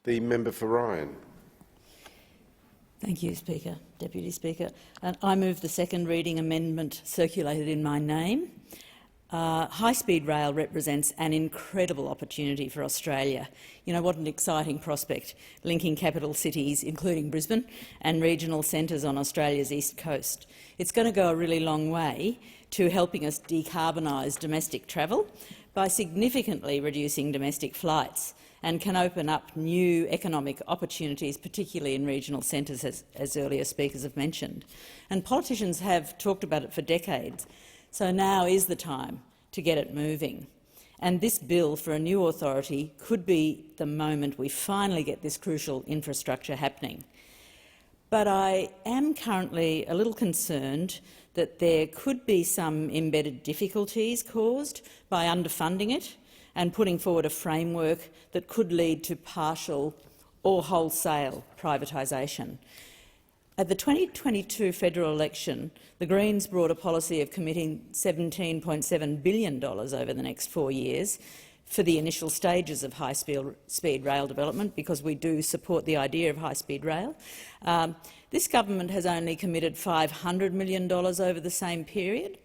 The member for Ryan. Thank you, Speaker, Deputy Speaker. I move the second reading amendment circulated in my name. High-speed rail represents an incredible opportunity for Australia. You know, what an exciting prospect, linking capital cities, including Brisbane, and regional centres on Australia's east coast. It's going to go a really long way to helping us decarbonise domestic travel by significantly reducing domestic flights, and can open up new economic opportunities, particularly in regional centres, as earlier speakers have mentioned. And politicians have talked about it for decades, so now is the time to get it moving. And this bill for a new authority could be the moment we finally get this crucial infrastructure happening. But I am currently a little concerned that there could be some embedded difficulties caused by underfunding it and putting forward a framework that could lead to partial or wholesale privatisation. At the 2022 federal election, the Greens brought a policy of committing $17.7 billion over the next 4 years for the initial stages of high-speed rail development, because we do support the idea of high-speed rail. This government has only committed $500 million over the same period.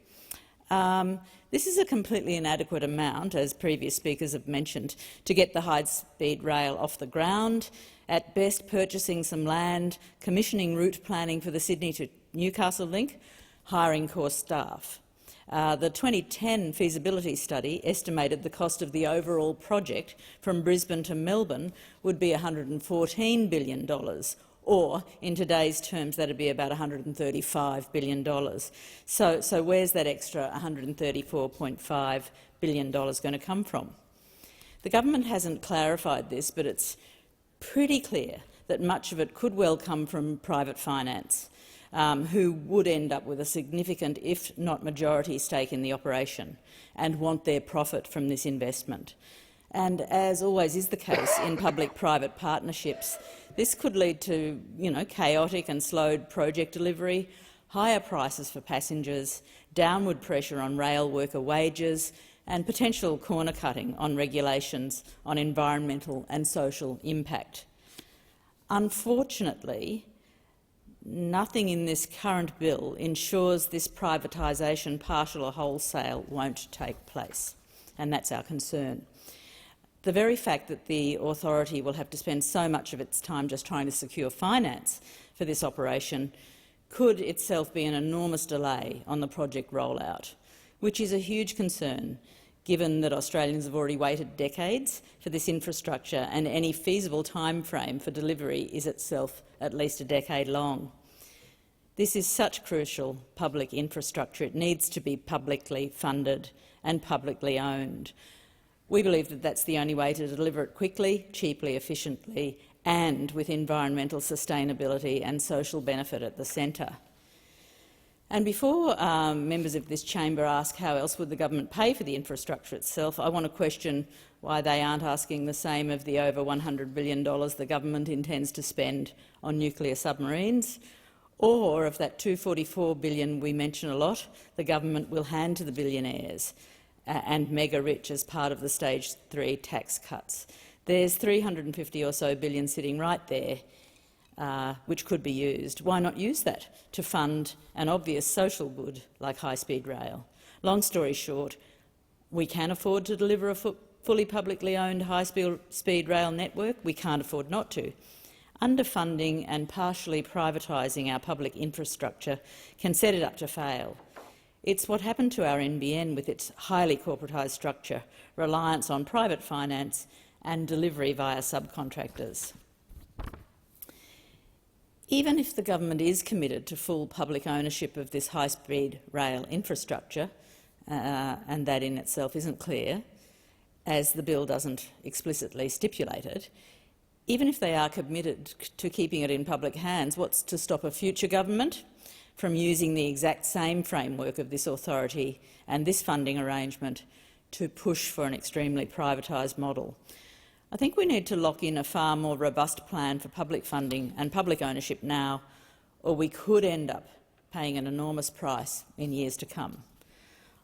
This is a completely inadequate amount, as previous speakers have mentioned, to get the high-speed rail off the ground, at best purchasing some land, commissioning route planning for the Sydney to Newcastle link, hiring core staff. The 2010 feasibility study estimated the cost of the overall project from Brisbane to Melbourne would be $114 billion, or in today's terms that would be about $135 billion. So where's that extra $134.5 billion going to come from? The government hasn't clarified this, but it's pretty clear that much of it could well come from private finance, who would end up with a significant, if not majority, stake in the operation and want their profit from this investment. And as always is the case in public-private partnerships, this could lead to chaotic and slowed project delivery, higher prices for passengers, downward pressure on rail worker wages, and potential corner-cutting on regulations on environmental and social impact. Unfortunately, nothing in this current bill ensures this privatisation, partial or wholesale, won't take place, and that's our concern. The very fact that the authority will have to spend so much of its time just trying to secure finance for this operation could itself be an enormous delay on the project rollout, which is a huge concern, given that Australians have already waited decades for this infrastructure, and any feasible time frame for delivery is itself at least a decade long. This is such crucial public infrastructure. It needs to be publicly funded and publicly owned. We believe that that's the only way to deliver it quickly, cheaply, efficiently, and with environmental sustainability and social benefit at the centre. And before members of this chamber ask how else would the government pay for the infrastructure itself, I want to question why they aren't asking the same of the over $100 billion the government intends to spend on nuclear submarines, or of that $244 billion we mention a lot the government will hand to the billionaires and mega-rich as part of the Stage 3 tax cuts. There's $350 or so billion sitting right there, which could be used. Why not use that to fund an obvious social good like high-speed rail? Long story short, we can afford to deliver a fully publicly owned high-speed rail network. We can't afford not to. Underfunding and partially privatising our public infrastructure can set it up to fail. It's what happened to our NBN with its highly corporatised structure, reliance on private finance and delivery via subcontractors. Even if the government is committed to full public ownership of this high-speed rail infrastructure, and that in itself isn't clear, as the bill doesn't explicitly stipulate it, even if they are committed to keeping it in public hands, what's to stop a future government from using the exact same framework of this authority and this funding arrangement to push for an extremely privatised model? I think we need to lock in a far more robust plan for public funding and public ownership now, or we could end up paying an enormous price in years to come.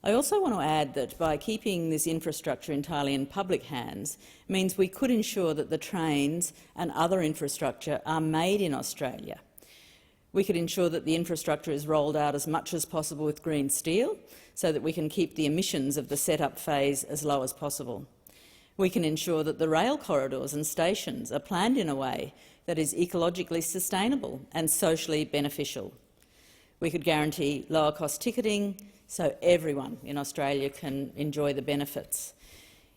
I also want to add that by keeping this infrastructure entirely in public hands means we could ensure that the trains and other infrastructure are made in Australia. We could ensure that the infrastructure is rolled out as much as possible with green steel so that we can keep the emissions of the set-up phase as low as possible. We can ensure that the rail corridors and stations are planned in a way that is ecologically sustainable and socially beneficial. We could guarantee lower-cost ticketing so everyone in Australia can enjoy the benefits.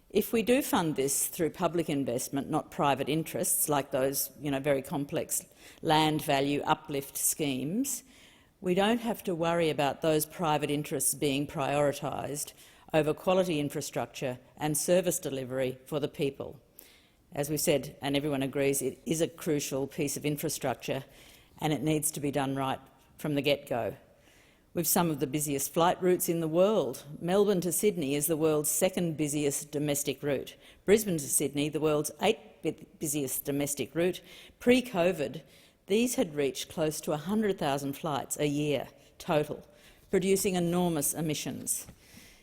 If we do fund this through public investment, not private interests like those very complex land value uplift schemes, we don't have to worry about those private interests being prioritised over quality infrastructure and service delivery for the people. As we said, and everyone agrees, it is a crucial piece of infrastructure and it needs to be done right from the get-go. We've some of the busiest flight routes in the world. Melbourne to Sydney is the world's second busiest domestic route. Brisbane to Sydney, the world's 8th busiest domestic route. Pre-COVID, these had reached close to 100,000 flights a year total, producing enormous emissions.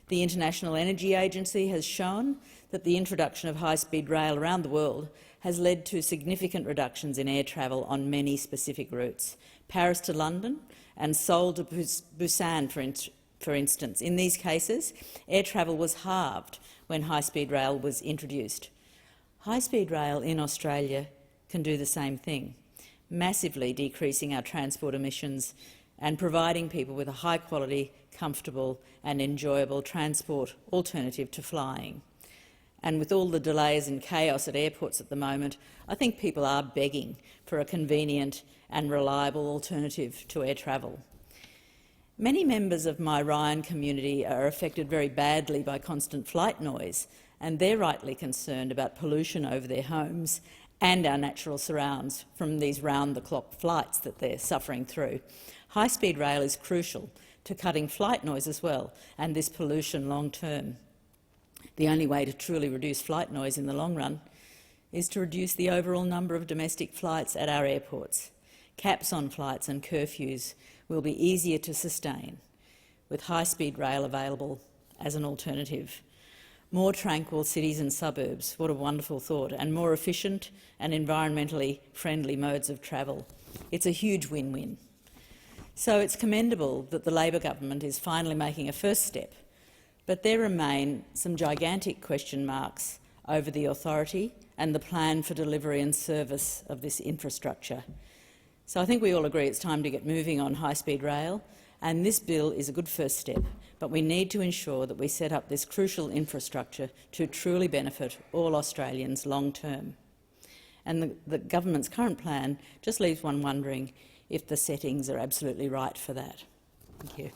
The International Energy Agency has shown that the introduction of high-speed rail around the world has led to significant reductions in air travel on many specific routes. Paris to London and Seoul to Busan, for instance. In these cases, air travel was halved when high-speed rail was introduced. High-speed rail in Australia can do the same thing, massively decreasing our transport emissions and providing people with a high-quality, comfortable and enjoyable transport alternative to flying. And with all the delays and chaos at airports at the moment, I think people are begging for a convenient and reliable alternative to air travel. Many members of my Ryan community are affected very badly by constant flight noise, and they're rightly concerned about pollution over their homes and our natural surrounds from these round-the-clock flights that they're suffering through. High-speed rail is crucial to cutting flight noise as well, and this pollution long-term. The only way to truly reduce flight noise in the long run is to reduce the overall number of domestic flights at our airports. Caps on flights and curfews will be easier to sustain, with high-speed rail available as an alternative. More tranquil cities and suburbs, what a wonderful thought, and more efficient and environmentally friendly modes of travel. It's a huge win-win. So it's commendable that the Labor government is finally making a first step, but there remain some gigantic question marks over the authority and the plan for delivery and service of this infrastructure. So I think we all agree it's time to get moving on high-speed rail, and this bill is a good first step, but we need to ensure that we set up this crucial infrastructure to truly benefit all Australians long-term. And the government's current plan just leaves one wondering if the settings are absolutely right for that. Thank you.